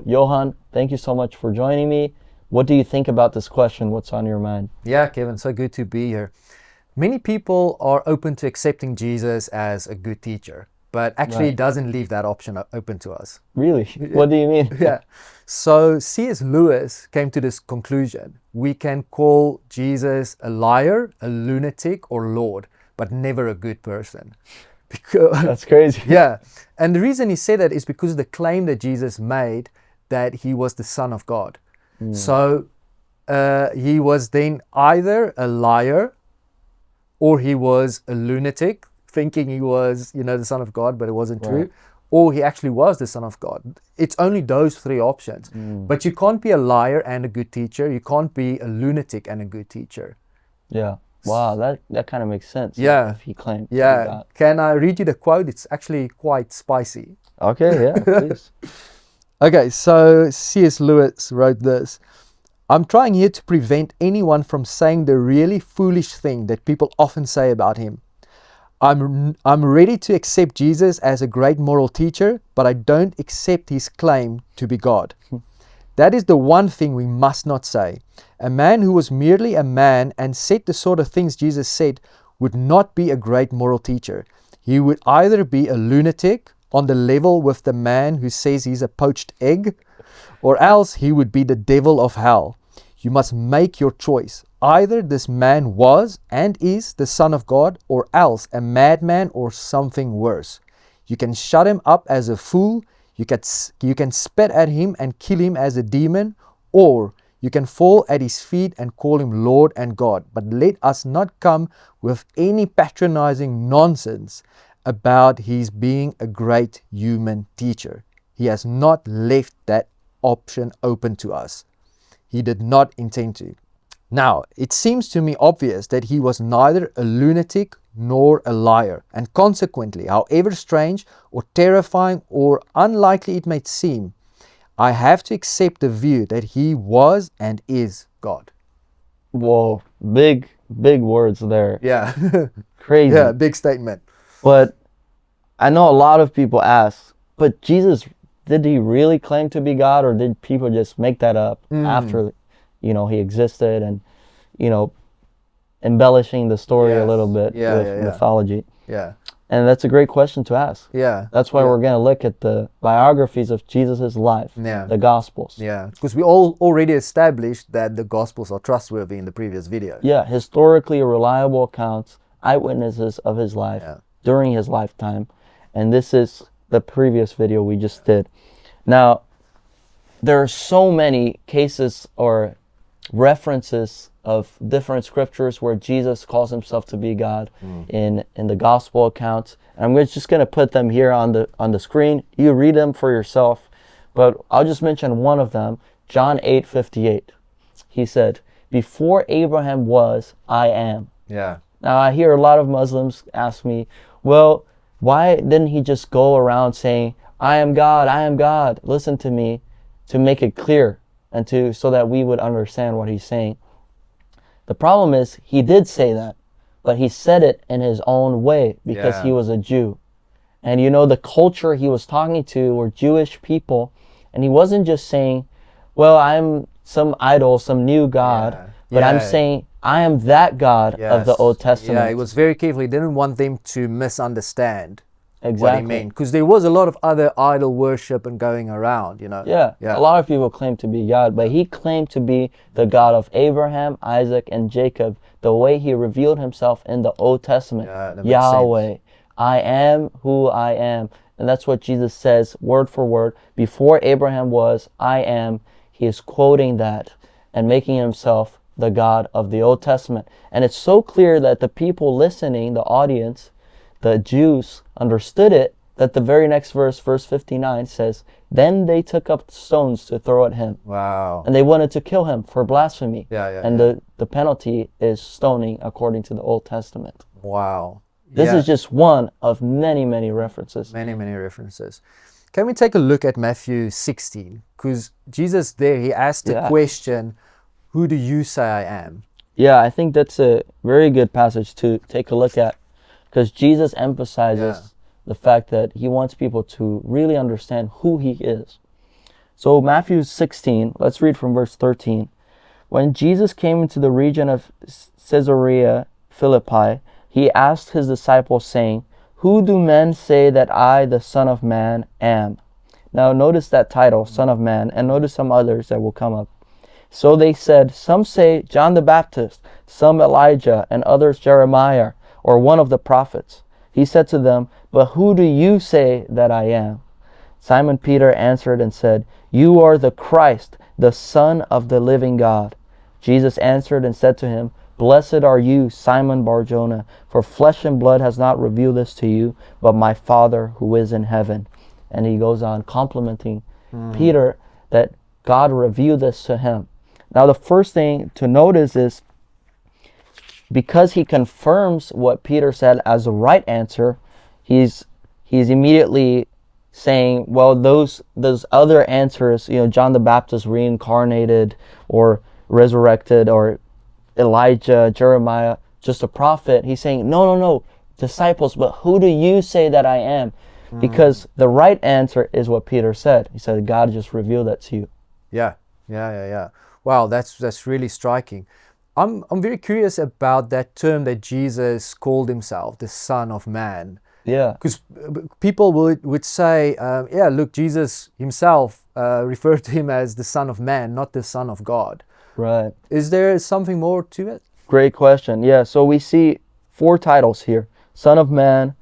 Johan, thank you so much for joining me. What do you think about this question? What's on your mind? Yeah, Kevin, so good to be here. Many people are open to accepting Jesus as a good teacher, but actually it doesn't leave that option open to us. Really? What do you mean? Yeah. So C.S. Lewis came to this conclusion. We can call Jesus a liar, a lunatic, or Lord, but never a good person. Because, That's crazy. Yeah. And the reason he said that is because of the claim that Jesus made that he was the Son of God. So he was then either a liar or he was a lunatic, thinking he was, the Son of God, but it wasn't true. Or he actually was the Son of God. It's only those three options. But you can't be a liar and a good teacher. You can't be a lunatic and a good teacher. Yeah. Wow, that kind of makes sense. Yeah. If he claimed. Yeah. Can I read you the quote? It's actually quite spicy. Okay, yeah, please. Okay, so C.S. Lewis wrote this. I'm trying here to prevent anyone from saying the really foolish thing that people often say about him. I'm ready to accept Jesus as a great moral teacher, but I don't accept his claim to be God. That is the one thing we must not say. A man who was merely a man and said the sort of things Jesus said would not be a great moral teacher. He would either be a lunatic on the level with the man who says he's a poached egg, or else he would be the devil of hell. You must make your choice. Either this man was and is the Son of God, or else a madman or something worse. You can shut him up as a fool, you can spit at him and kill him as a demon, or you can fall at his feet and call him Lord and God. But let us not come with any patronizing nonsense about his being a great human teacher. He has not left that option open to us. He did not intend to. Now, it seems to me obvious that he was neither a lunatic nor a liar, and consequently, however strange or terrifying or unlikely it may seem, I have to accept the view that he was and is God. Whoa, big words there. Yeah. Crazy. Yeah, big statement. But I know a lot of people ask, but Jesus, did he really claim to be God, or did people just make that up after, he existed, and, embellishing the story a little bit with mythology? Yeah. And that's a great question to ask. Yeah. That's why we're going to look at the biographies of Jesus' life, the Gospels. Yeah, because we all already established that the Gospels are trustworthy in the previous video. Yeah, historically reliable accounts, eyewitnesses of his life during his lifetime. And this is the previous video we just did. Now, there are so many cases or references of different scriptures where Jesus calls himself to be God in the gospel accounts. And I'm just going to put them here on the screen. You read them for yourself, but I'll just mention one of them, John 8:58. He said, "Before Abraham was, I am." Yeah. Now, I hear a lot of Muslims ask me, well, why didn't he just go around saying, I am God, listen to me, to make it clear and so that we would understand what he's saying? The problem is he did say that, but he said it in his own way because he was a Jew. And the culture he was talking to were Jewish people, and he wasn't just saying, well, I'm some idol, some new God, but I'm saying, I am that God of the Old Testament. Yeah, he was very careful. He didn't want them to misunderstand exactly what he meant, because there was a lot of other idol worship and going around, Yeah, a lot of people claim to be God, but he claimed to be the God of Abraham, Isaac, and Jacob, the way he revealed himself in the Old Testament. Yahweh, sense. I am who I am. And that's what Jesus says, word for word. Before Abraham was, I am. He is quoting that and making himself the God of the Old Testament. And it's so clear that the people listening, the audience, the Jews, understood it, that the very next verse, verse 59, says, then they took up stones to throw at him. Wow. And they wanted to kill him for blasphemy. And the penalty is stoning according to the Old Testament. Wow. This is just one of many, many references. Many, many references. Can we take a look at Matthew 16? Because Jesus there, he asked the question, who do you say I am? Yeah, I think that's a very good passage to take a look at, because Jesus emphasizes the fact that he wants people to really understand who he is. So Matthew 16, let's read from verse 13. When Jesus came into the region of Caesarea Philippi, he asked his disciples, saying, "Who do men say that I, the Son of Man, am?" Now notice that title, Son of Man, and notice some others that will come up. So they said, "Some say John the Baptist, some Elijah, and others Jeremiah, or one of the prophets." He said to them, "But who do you say that I am?" Simon Peter answered and said, "You are the Christ, the Son of the living God." Jesus answered and said to him, "Blessed are you, Simon Bar-Jonah, for flesh and blood has not revealed this to you, but my Father who is in heaven." And he goes on complimenting Peter that God revealed this to him. Now the first thing to notice is, because he confirms what Peter said as the right answer, he's immediately saying, well, those other answers, John the Baptist reincarnated or resurrected, or Elijah, Jeremiah, just a prophet. He's saying, no, disciples, but who do you say that I am? Because the right answer is what Peter said. He said, God just revealed that to you. Yeah. Wow, that's really striking. I'm very curious about that term that Jesus called himself, the Son of Man. Yeah. Because people would say, look, Jesus himself referred to him as the Son of Man, not the Son of God. Right. Is there something more to it? Great question. Yeah, so we see 4 titles here. Son of Man,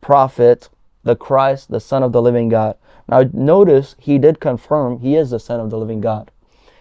Prophet, the Christ, the Son of the living God. Now notice he did confirm he is the Son of the living God.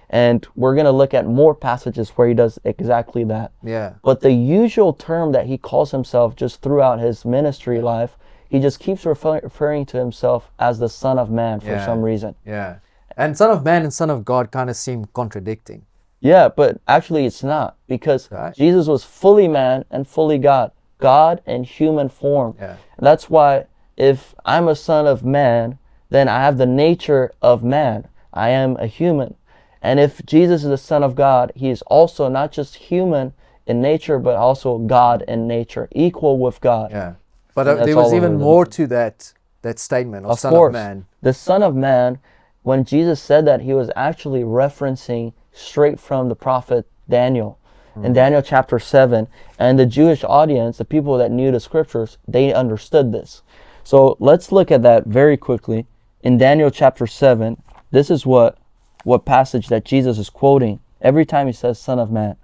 And we're going to look at more passages where he does exactly that. Yeah. But the usual term that he calls himself just throughout his ministry life, he just keeps referring to himself as the Son of Man for some reason. Yeah. And Son of Man and Son of God kind of seem contradicting. Yeah, but actually it's not, because Jesus was fully man and fully God. God in human form. Yeah. And that's why if I'm a son of man, then I have the nature of man. I am a human. And if Jesus is the Son of God, he is also not just human in nature, but also God in nature, equal with God. Yeah. But there was even more to that statement of Son of Man. The Son of Man, when Jesus said that, he was actually referencing straight from the prophet Daniel. In Daniel chapter 7. And the Jewish audience, the people that knew the scriptures, they understood this. So let's look at that very quickly. In Daniel chapter 7, this is what passage that Jesus is quoting every time he says Son of Man.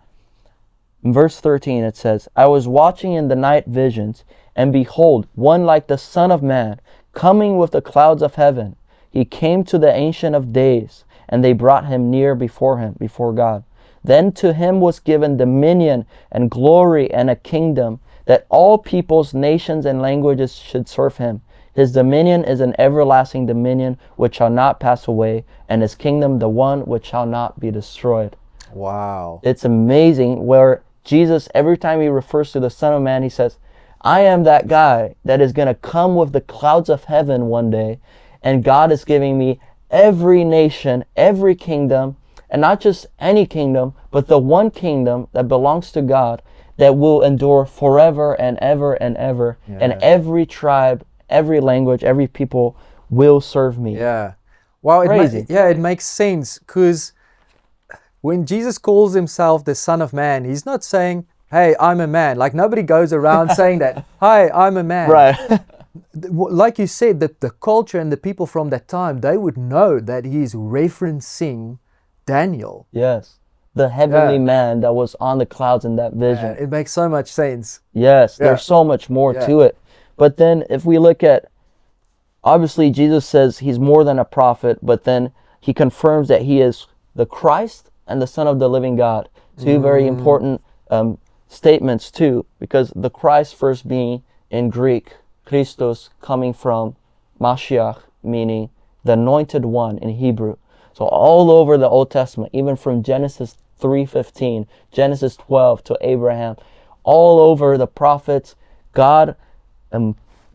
In verse 13 it says, "I was watching in the night visions, and behold, one like the Son of Man, coming with the clouds of heaven. He came to the Ancient of Days, and they brought him near before God. Then to him was given dominion and glory and a kingdom, that all peoples, nations, and languages should serve him. His dominion is an everlasting dominion which shall not pass away, and his kingdom the one which shall not be destroyed." Wow. It's amazing where Jesus, every time he refers to the Son of Man, he says, I am that guy that is going to come with the clouds of heaven one day, and God is giving me every nation, every kingdom, and not just any kingdom, but the one kingdom that belongs to God that will endure forever and ever and ever, and every tribe, every language, every people will serve me. Yeah. Wow. It makes sense, because when Jesus calls himself the Son of Man, he's not saying, hey, I'm a man. Like, nobody goes around saying that, hi, I'm a man. Right. Like you said, the culture and the people from that time, they would know that he's referencing Daniel. Yes. The heavenly man that was on the clouds in that vision. It makes so much sense. Yes, there's so much more to it. But then if we look at, obviously Jesus says he's more than a prophet, but then he confirms that he is the Christ and the Son of the living God. Two very important statements too, because the Christ first being in Greek, Christos, coming from Mashiach, meaning the anointed one in Hebrew. So all over the Old Testament, even from Genesis 3:15, Genesis 12 to Abraham, all over the prophets, God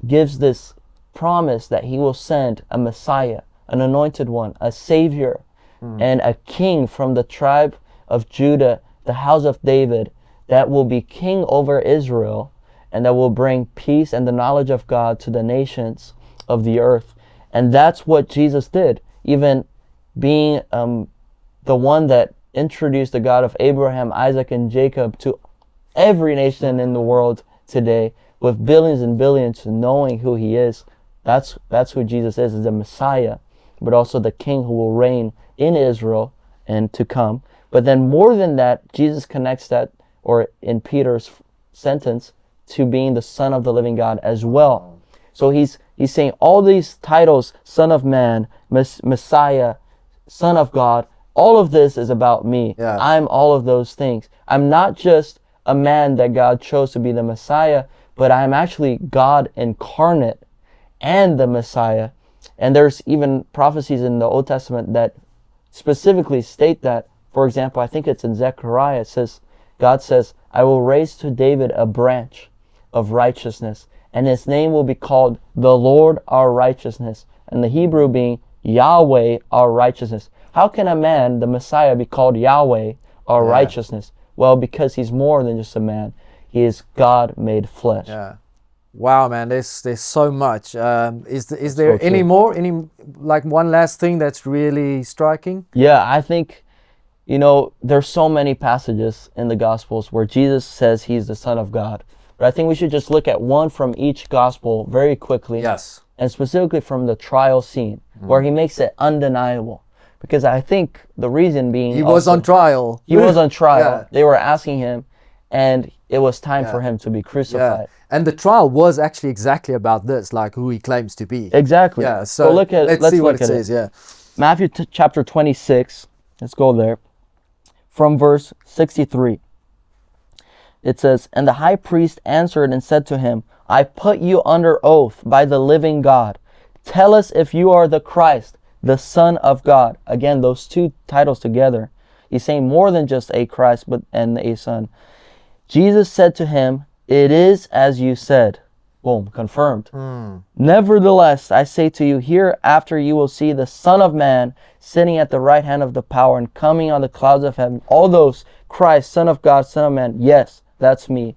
gives this promise that he will send a Messiah, an anointed one, a Savior, and a king from the tribe of Judah, the house of David, that will be king over Israel, and that will bring peace and the knowledge of God to the nations of the earth. And that's what Jesus did. Even being the one that introduced the God of Abraham, Isaac, and Jacob to every nation in the world today, with billions and billions knowing who he is. That's who Jesus is the Messiah, but also the King who will reign in Israel and to come. But then more than that, Jesus connects that, or in Peter's sentence, to being the Son of the living God as well. So he's saying all these titles, Son of Man, Messiah, Son of God, all of this is about me. Yeah. I'm all of those things. I'm not just a man that God chose to be the Messiah, but I'm actually God incarnate and the Messiah. And there's even prophecies in the Old Testament that specifically state that. For example, I think it's in Zechariah, it says, God says, I will raise to David a branch of righteousness, and his name will be called the Lord our righteousness, and the Hebrew being Yahweh our righteousness. How can a man, the Messiah, be called Yahweh our righteousness? Well, because he's more than just a man. He is God made flesh. Yeah. Wow, man, there's so much. Is there So any true. more? Any, like, one last thing that's really striking? Yeah, I think, there's so many passages in the Gospels where Jesus says he's the Son of God. But I think we should just look at one from each Gospel very quickly. Yes. And specifically from the trial scene, where he makes it undeniable. Because I think the reason being... He was on trial. He was on trial. Yeah. They were asking him, and it was time for him to be crucified. And the trial was actually exactly about this, like who he claims to be. Exactly. Yeah, so let's see what it says, yeah. Matthew chapter 26, let's go there. From verse 63. It says, And the high priest answered and said to him, I put you under oath by the living God. Tell us if you are the Christ, the Son of God. Again, those two titles together. He's saying more than just a Christ and a Son. Jesus said to him, It is as you said. Boom, confirmed. Nevertheless, I say to you, hereafter you will see the Son of Man sitting at the right hand of the power and coming on the clouds of heaven. All those, Christ, Son of God, Son of Man, yes, that's me.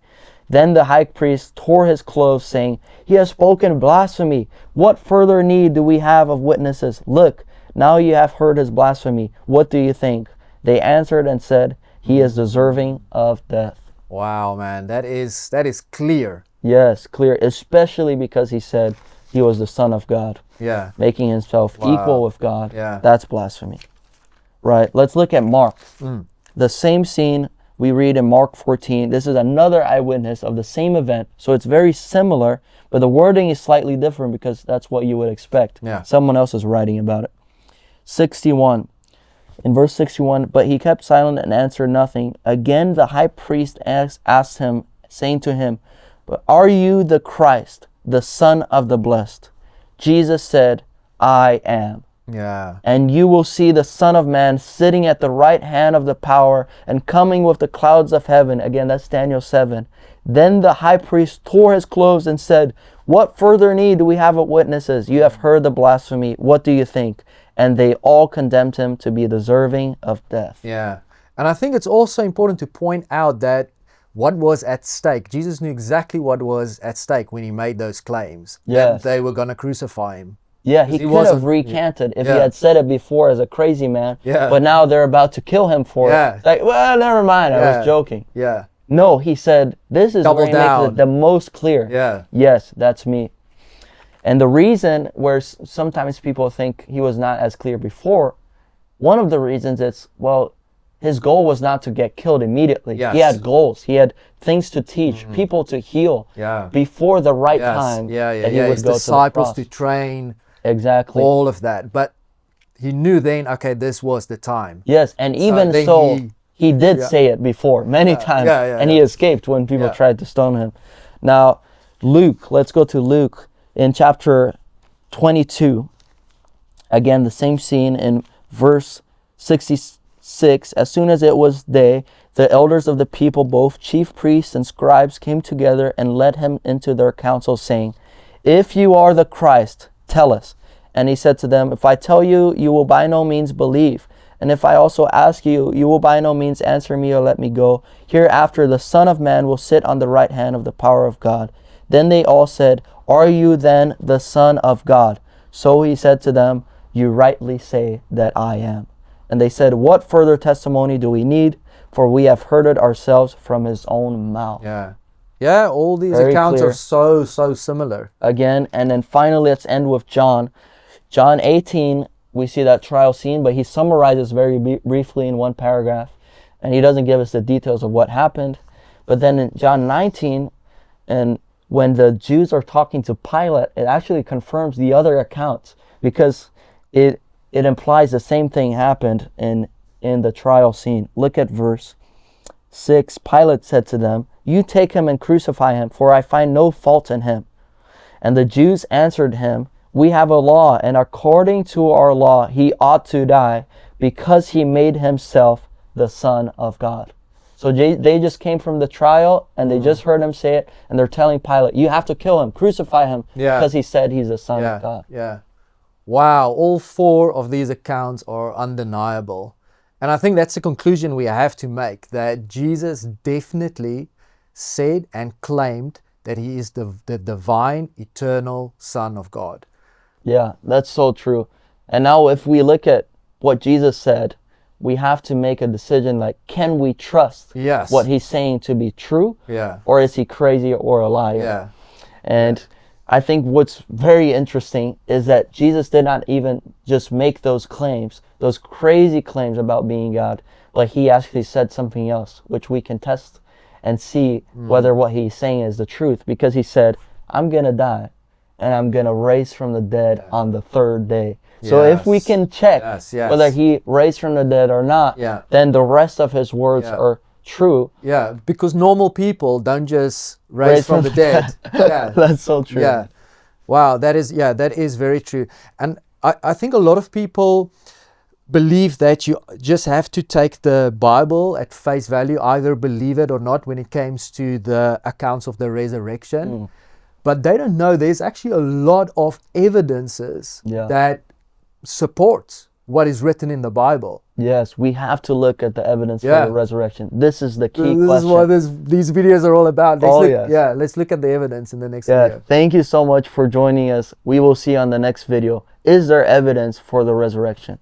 Then the high priest tore his clothes, saying, He has spoken blasphemy. What further need do we have of witnesses? Look, now you have heard his blasphemy. What do you think? They answered and said, He is deserving of death. Wow, man, that is clear. Yes, clear, especially because he said he was the Son of God. Yeah. Making himself equal with God. Yeah. That's blasphemy. Right, let's look at Mark. The same scene we read in Mark 14. This is another eyewitness of the same event. So it's very similar, but the wording is slightly different because that's what you would expect. Yeah. Someone else is writing about it. 61. In verse 61, but he kept silent and answered nothing. Again the high priest asked him, saying to him, But are you the Christ, the Son of the Blessed? Jesus said, I am. Yeah. And you will see the Son of Man sitting at the right hand of the power and coming with the clouds of heaven. Again, that's Daniel 7. Then the high priest tore his clothes and said, What further need do we have of witnesses? You have heard the blasphemy. What do you think? And they all condemned him to be deserving of death. Yeah. And I think it's also important to point out that what was at stake, Jesus knew exactly what was at stake when he made those claims. Yes. That they were going to crucify him. Yeah, he could have recanted if he had said it before as a crazy man. Yeah. But now they're about to kill him for it. It's like, well, never mind. I was joking. Yeah. No, he said, this is Double where he makes it the most clear. Yeah. Yes, that's me. And the reason where sometimes people think he was not as clear before, one of the reasons is, well, his goal was not to get killed immediately. Yes. He had goals. He had things to teach, people to heal before the right time that he would his go disciples to the cross. to train. Exactly. All of that. But he knew then, okay, this was the time. Yes, and even so, he did say it before many times, and he escaped when people tried to stone him. Now, Luke, let's go to Luke in chapter 22. Again, the same scene in verse 66. As soon as it was day, the elders of the people, both chief priests and scribes, came together and led him into their council, saying, If you are the Christ, tell us. And he said to them, If I tell you, you will by no means believe. And if I also ask you, you will by no means answer me or let me go. Hereafter the Son of Man will sit on the right hand of the power of God. Then they all said, Are you then the Son of God? So he said to them, you rightly say that I am. And they said, what further testimony do we need? For we have heard it ourselves from his own mouth. Yeah. Yeah, all these Very accounts clear. are so similar. Again, and then finally, let's end with John. John 18, we see that trial scene, but he summarizes very briefly in one paragraph, and he doesn't give us the details of what happened. But then in John 19, and when the Jews are talking to Pilate, it actually confirms the other accounts, because it implies the same thing happened in the trial scene. Look at verse 6. Pilate said to them, you take him and crucify him, for I find no fault in him. And the Jews answered him, we have a law, and according to our law he ought to die, because he made himself the Son of God. So they just came from the trial, and they just heard him say it, and they're telling Pilate, you have to kill him, crucify him, because he said he's the Son of God. Yeah. Wow, all four of these accounts are undeniable. And I think that's the conclusion we have to make, that Jesus definitely said and claimed that he is the divine, eternal Son of God. Yeah, that's so true. And now if we look at what Jesus said, we have to make a decision like, can we trust what he's saying to be true? Yeah. Or is he crazy or a liar? Yeah. And I think what's very interesting is that Jesus did not even just make those claims, those crazy claims about being God, but he actually said something else, which we can test and see whether what he's saying is the truth. Because he said, I'm going to die, and I'm going to raise from the dead on the third day. So if we can check whether he raised from the dead or not, then the rest of his words are true. Yeah, because normal people don't just raise from the dead. Yeah. That's so true. Yeah. Wow, that is very true. And I think a lot of people believe that you just have to take the Bible at face value, either believe it or not, when it comes to the accounts of the resurrection. But they don't know there's actually a lot of evidences that supports what is written in the Bible. Yes, we have to look at the evidence for the resurrection. This is the key question. This is what these videos are all about. Let's look at the evidence in the next video. Thank you so much for joining us. We will see you on the next video. Is there evidence for the resurrection?